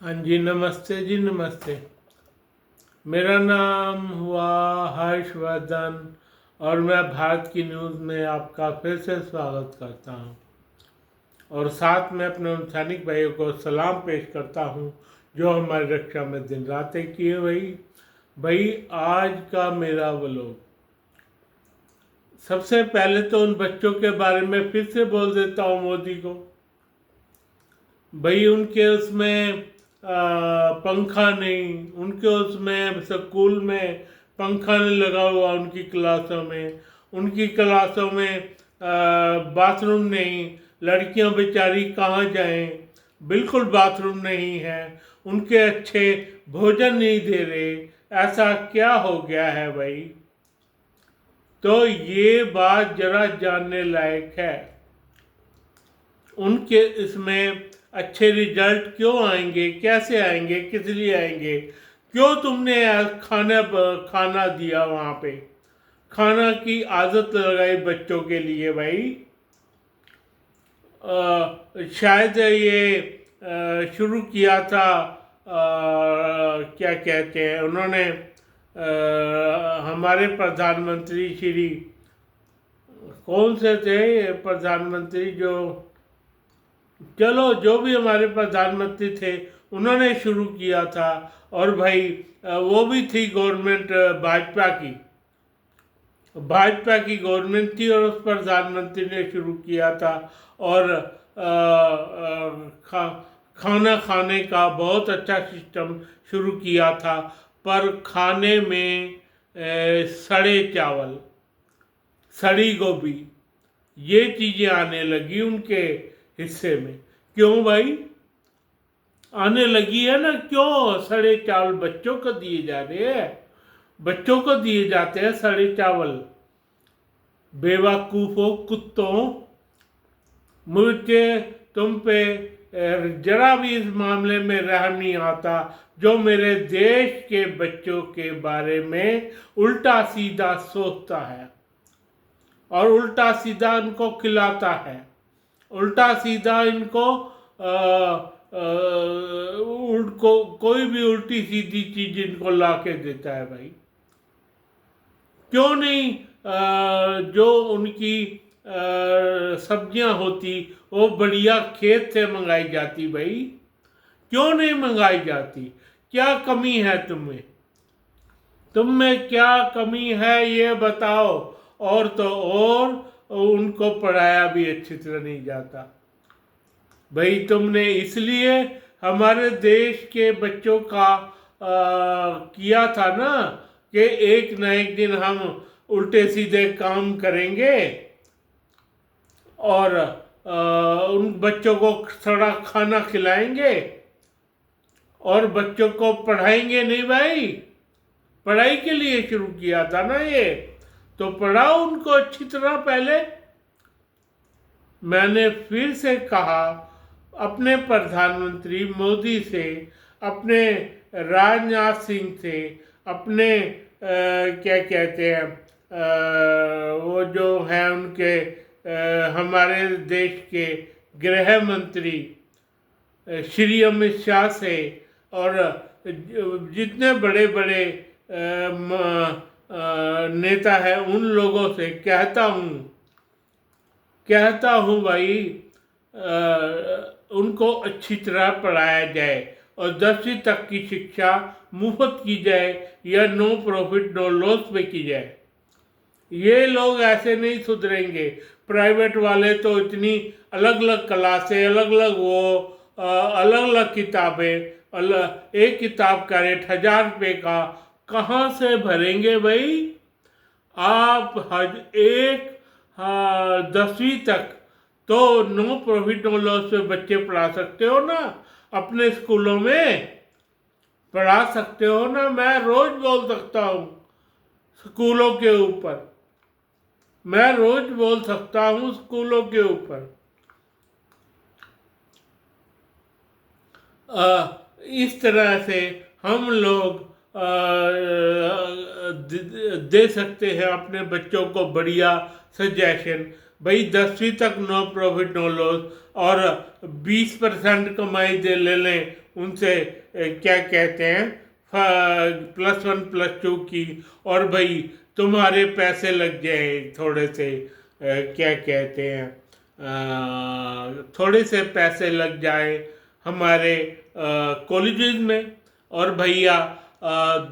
हाँ जी, नमस्ते जी, नमस्ते। मेरा नाम हुआ हर्षवर्धन और मैं भारत की न्यूज़ में आपका फिर से स्वागत करता हूँ और साथ में अपने उन सैनिक भाइयों को सलाम पेश करता हूँ जो हमारी रक्षा में दिन रात एक किए भाई आज का मेरा व्लॉग। सबसे पहले तो उन बच्चों के बारे में फिर से बोल देता हूँ मोदी को। भाई उनके उसमें पंखा नहीं, उनके उसमें स्कूल में पंखा नहीं लगा हुआ, उनकी क्लासों में बाथरूम नहीं। लड़कियां बेचारी कहाँ जाएं, बिल्कुल बाथरूम नहीं है। उनके अच्छे भोजन नहीं दे रहे। ऐसा क्या हो गया है भाई? तो ये बात जरा जानने लायक है। उनके इसमें अच्छे रिजल्ट क्यों आएंगे, कैसे आएंगे, किस लिए आएंगे? क्यों तुमने खाना दिया वहाँ पे, खाना की आदत लगाई बच्चों के लिए भाई? शायद ये शुरू किया था, क्या कहते हैं उन्होंने, हमारे प्रधानमंत्री श्री, कौन से थे प्रधानमंत्री, जो, चलो जो भी हमारे प्रधानमंत्री थे उन्होंने शुरू किया था। और भाई वो भी थी गवर्नमेंट भाजपा की गवर्नमेंट थी और उस प्रधानमंत्री ने शुरू किया था। और खाना खाने का बहुत अच्छा सिस्टम शुरू किया था। पर खाने में सड़े चावल, सड़ी गोभी, ये चीज़ें आने लगी उनके हिस्से में। क्यों भाई आने लगी है ना? क्यों सड़े चावल बच्चों को दिए जा रहे हैं? बच्चों को दिए जाते हैं सड़े चावल। बेवकूफ़ों, कुत्तों, मुझे तुम पे जरा भी इस मामले में रहम नहीं आता जो मेरे देश के बच्चों के बारे में उल्टा सीधा सोचता है और उल्टा सीधा इनको खिलाता है, उल्टा सीधा इनको उनको कोई भी उल्टी सीधी चीज इनको ला के देता है भाई। क्यों नहीं जो उनकी सब्जियां होती वो बढ़िया खेत से मंगाई जाती भाई? क्यों नहीं मंगाई जाती? क्या कमी है तुम में क्या कमी है ये बताओ। और तो और उनको पढ़ाया भी अच्छी तरह नहीं जाता भाई। तुमने इसलिए हमारे देश के बच्चों का किया था ना कि एक न एक दिन हम उल्टे सीधे काम करेंगे और उन बच्चों को सड़ा खाना खिलाएंगे और बच्चों को पढ़ाएंगे नहीं भाई। पढ़ाई के लिए शुरू किया था ना ये, तो पढ़ाओ उनको अच्छी तरह पहले। मैंने फिर से कहा अपने प्रधानमंत्री मोदी से, अपने राजनाथ सिंह से, अपने क्या कहते हैं वो जो हैं उनके हमारे देश के गृह मंत्री श्री अमित शाह से और जितने बड़े बड़े नेता हैं उन लोगों से कहता हूँ भाई, उनको अच्छी तरह पढ़ाया जाए और 10वीं तक की शिक्षा मुफ्त की जाए या नो प्रॉफिट नो लॉस पे की जाए। ये लोग ऐसे नहीं सुधरेंगे। प्राइवेट वाले तो इतनी अलग अलग क्लासें, अलग अलग अलग अलग किताबें, एक किताब का रेट 1000 रुपये का कहाँ से भरेंगे भाई? आप 10वीं तक तो नो प्रॉफिट नो लॉस पे बच्चे पढ़ा सकते हो ना, अपने स्कूलों में पढ़ा सकते हो ना। मैं रोज बोल सकता हूँ स्कूलों के ऊपर, मैं रोज बोल सकता हूँ स्कूलों के ऊपर। इस तरह से हम लोग दे सकते हैं अपने बच्चों को बढ़िया सजेशन। भाई 10वीं तक नो प्रॉफिट नो लॉस, और 20% कमाई दे ले लें उनसे, क्या कहते हैं, +1 +2 की, और भाई तुम्हारे पैसे लग जाए थोड़े से, क्या कहते हैं, थोड़े से पैसे लग जाए हमारे कॉलेजेस में। और भैया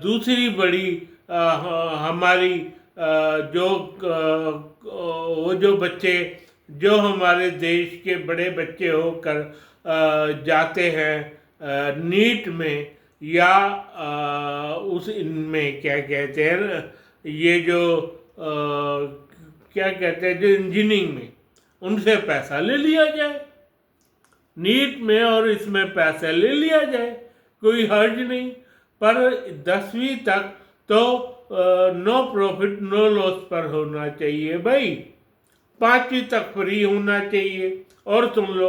दूसरी बड़ी हमारी जो वो जो बच्चे जो हमारे देश के बड़े बच्चे होकर जाते हैं नीट में, या उस इनमें क्या कहते हैं, ये जो क्या कहते हैं, जो इंजीनियरिंग में, उनसे पैसा ले लिया जाए, नीट में और इसमें पैसा ले लिया जाए, कोई हर्ज नहीं। पर 10वीं तक तो नो प्रॉफिट नो लॉस पर होना चाहिए भाई, 5वीं तक फ्री होना चाहिए। और सुन लो,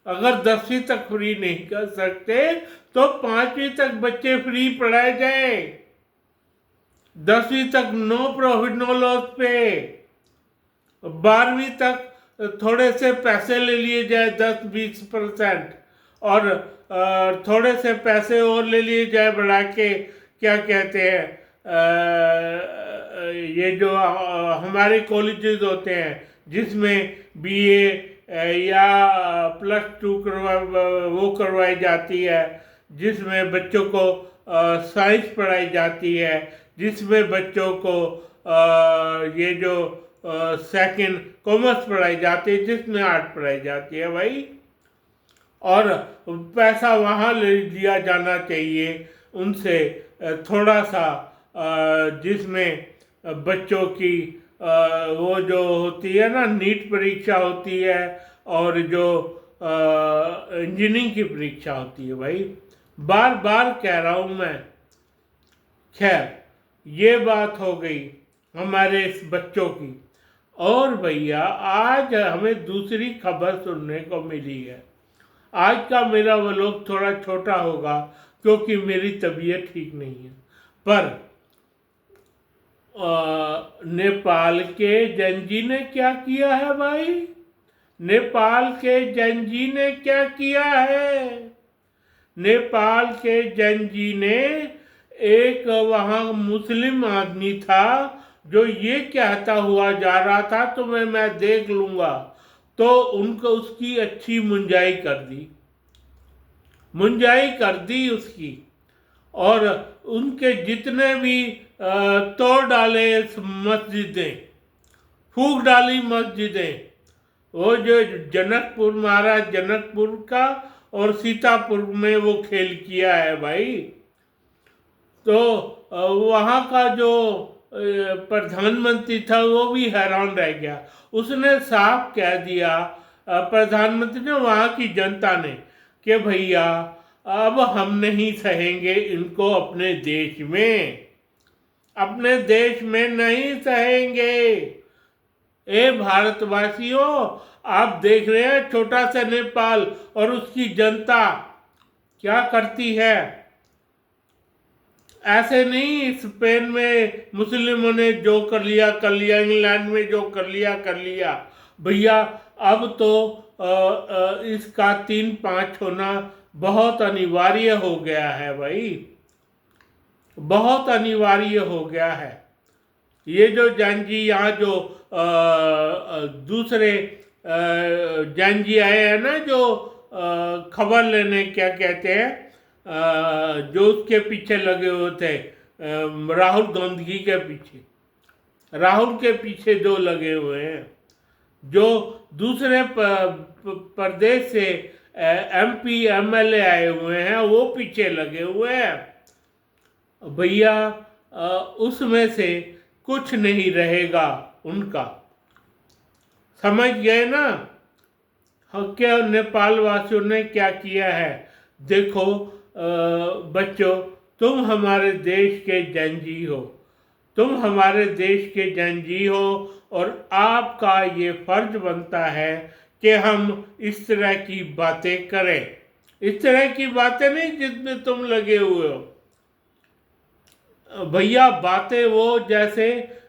अगर 10वीं तक फ्री नहीं कर सकते तो 5वीं तक बच्चे फ्री पढ़ाए जाए, 10वीं तक नो प्रॉफिट नो लॉस पे, 12वीं तक थोड़े से पैसे ले लिए जाए 10-20%, और थोड़े से पैसे और ले लिए जाए बढ़ा के, क्या कहते हैं, ये जो हमारे कॉलेजेस होते हैं जिसमें बीए या +2 वो करवाई जाती है, जिसमें बच्चों को साइंस पढ़ाई जाती है, जिसमें बच्चों को ये जो सेकंड कॉमर्स पढ़ाई जाती है, जिसमें आर्ट पढ़ाई जाती है भाई, और पैसा वहाँ ले लिया जाना चाहिए उनसे थोड़ा सा, जिसमें बच्चों की वो जो होती है ना, नीट परीक्षा होती है, और जो इंजीनियरिंग की परीक्षा होती है भाई, बार बार कह रहा हूँ मैं। खैर, ये बात हो गई हमारे इस बच्चों की। और भैया आज हमें दूसरी खबर सुनने को मिली है। आज का मेरा व्लॉग थोड़ा छोटा होगा क्योंकि मेरी तबीयत ठीक नहीं है, पर नेपाल के जंजी ने क्या किया है भाई, नेपाल के जंजी ने क्या किया है, नेपाल के जंजी ने, एक वहाँ मुस्लिम आदमी था जो ये कहता हुआ जा रहा था तुम्हें मैं देख लूँगा, तो उनको उसकी अच्छी मुंजाई कर दी उसकी, और उनके जितने भी तोड़ डाले मस्जिदें, फूक डाली मस्जिदें, वो जो जनकपुर, महाराज जनकपुर का और सीतापुर में वो खेल किया है भाई। तो वहाँ का जो प्रधानमंत्री था वो भी हैरान रह गया। उसने साफ कह दिया, प्रधानमंत्री ने, वहाँ की जनता ने, कि भैया अब हम नहीं सहेंगे इनको अपने देश में नहीं सहेंगे। ए भारतवासियों, आप देख रहे हैं छोटा सा नेपाल और उसकी जनता क्या करती है। ऐसे नहीं स्पेन में मुस्लिमों ने जो कर लिया, इंग्लैंड में जो कर लिया भैया, अब तो इसका 3-5 होना बहुत अनिवार्य हो गया है भाई, बहुत अनिवार्य हो गया है। ये जो जैन जी यहाँ जो दूसरे जैन जी आए हैं ना, जो खबर लेने, क्या कहते हैं, जो उसके पीछे लगे हुए थे, राहुल गांधी के पीछे, राहुल के पीछे जो लगे हुए हैं, जो दूसरे प्रदेश से MP MLA आए हुए हैं, वो पीछे लगे हुए हैं भैया, उसमें से कुछ नहीं रहेगा उनका, समझ गए ना। क्या नेपाल वासियों ने क्या किया है, देखो बच्चों, तुम हमारे देश के जंजी हो, तुम हमारे देश के जंजी हो, और आपका ये फर्ज बनता है कि हम इस तरह की बातें करें, इस तरह की बातें नहीं जिसमें तुम लगे हुए हो भैया। बातें वो जैसे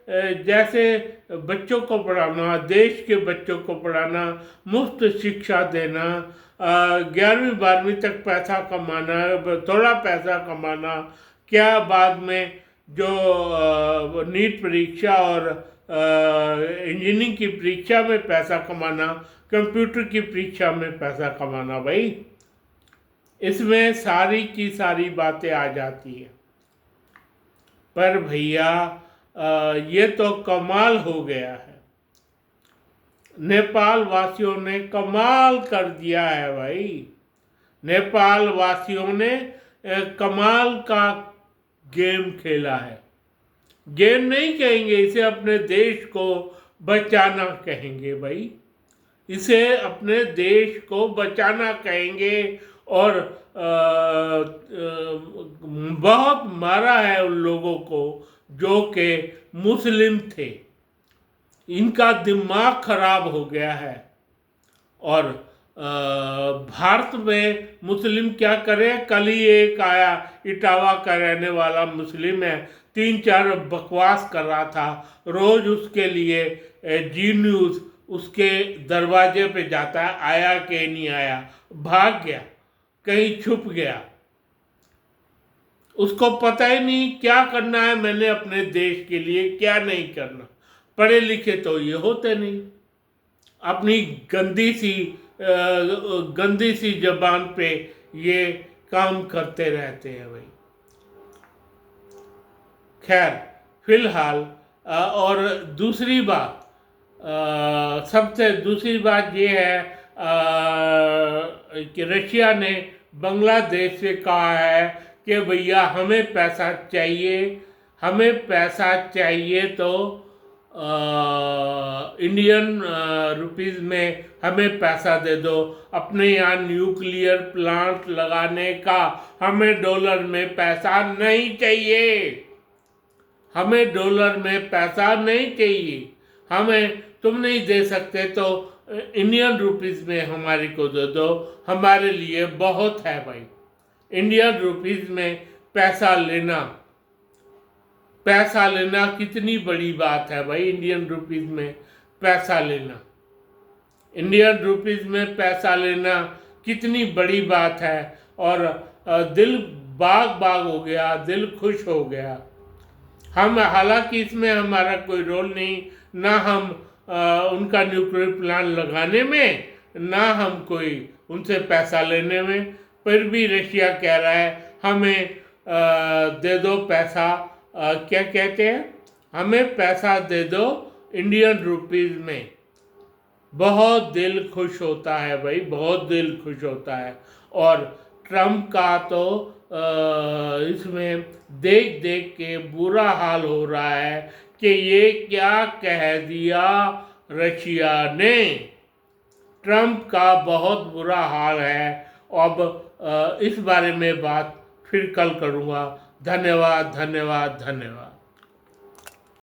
जैसे बच्चों को पढ़ाना, देश के बच्चों को पढ़ाना, मुफ्त शिक्षा देना, 11वीं 12वीं तक पैसा कमाना, थोड़ा पैसा कमाना, क्या बाद में जो नीट परीक्षा और इंजीनियरिंग की परीक्षा में पैसा कमाना, कंप्यूटर की परीक्षा में पैसा कमाना, भाई इसमें सारी की सारी बातें आ जाती हैं। पर भैया ये तो कमाल हो गया है, नेपाल वासियों ने कमाल कर दिया है भाई। नेपाल वासियों ने कमाल का गेम खेला है। गेम नहीं कहेंगे इसे, अपने देश को बचाना कहेंगे भाई, इसे अपने देश को बचाना कहेंगे। और बहुत मारा है उन लोगों को जो कि मुस्लिम थे, इनका दिमाग खराब हो गया है। और भारत में मुस्लिम क्या करे, कल ही एक आया इटावा का रहने वाला मुस्लिम है, 3-4 बकवास कर रहा था, रोज उसके लिए जी न्यूज़ उसके दरवाजे पे जाता है, आया कि नहीं आया, भाग गया, कहीं छुप गया, उसको पता ही नहीं क्या करना है मैंने अपने देश के लिए, क्या नहीं करना। पढ़े लिखे तो ये होते नहीं, अपनी गंदी सी जबान पे ये काम करते रहते हैं भाई। खैर फिलहाल और दूसरी बात, सबसे दूसरी बात ये है कि रशिया ने बांग्लादेश से कहा है कि भैया हमें पैसा चाहिए, हमें पैसा चाहिए तो इंडियन रुपीस में हमें पैसा दे दो, अपने यहाँ न्यूक्लियर प्लांट लगाने का हमें डॉलर में पैसा नहीं चाहिए, हमें डॉलर में पैसा नहीं चाहिए, हमें तुम नहीं दे सकते तो इंडियन रुपीस में हमारे को दे दो, हमारे लिए बहुत है भाई। इंडियन रुपीस में पैसा लेना कितनी बड़ी बात है भाई। इंडियन रुपीस में पैसा लेना, इंडियन रुपीस में पैसा लेना कितनी बड़ी बात है। और दिल बाग हो गया, दिल खुश हो गया। हम हालांकि इसमें हमारा कोई रोल नहीं, ना हम उनका न्यूक्लियर प्लांट लगाने में, ना हम कोई उनसे पैसा लेने में, फिर भी रशिया कह रहा है हमें दे दो पैसा, क्या कहते हैं, हमें पैसा दे दो इंडियन रुपीस में। बहुत दिल खुश होता है भाई, बहुत दिल खुश होता है। और ट्रम्प का तो इसमें देख देख के बुरा हाल हो रहा है कि ये क्या कह दिया रशिया ने। ट्रम्प का बहुत बुरा हाल है। अब इस बारे में बात फिर कल करूँगा। धन्यवाद धन्यवाद धन्यवाद।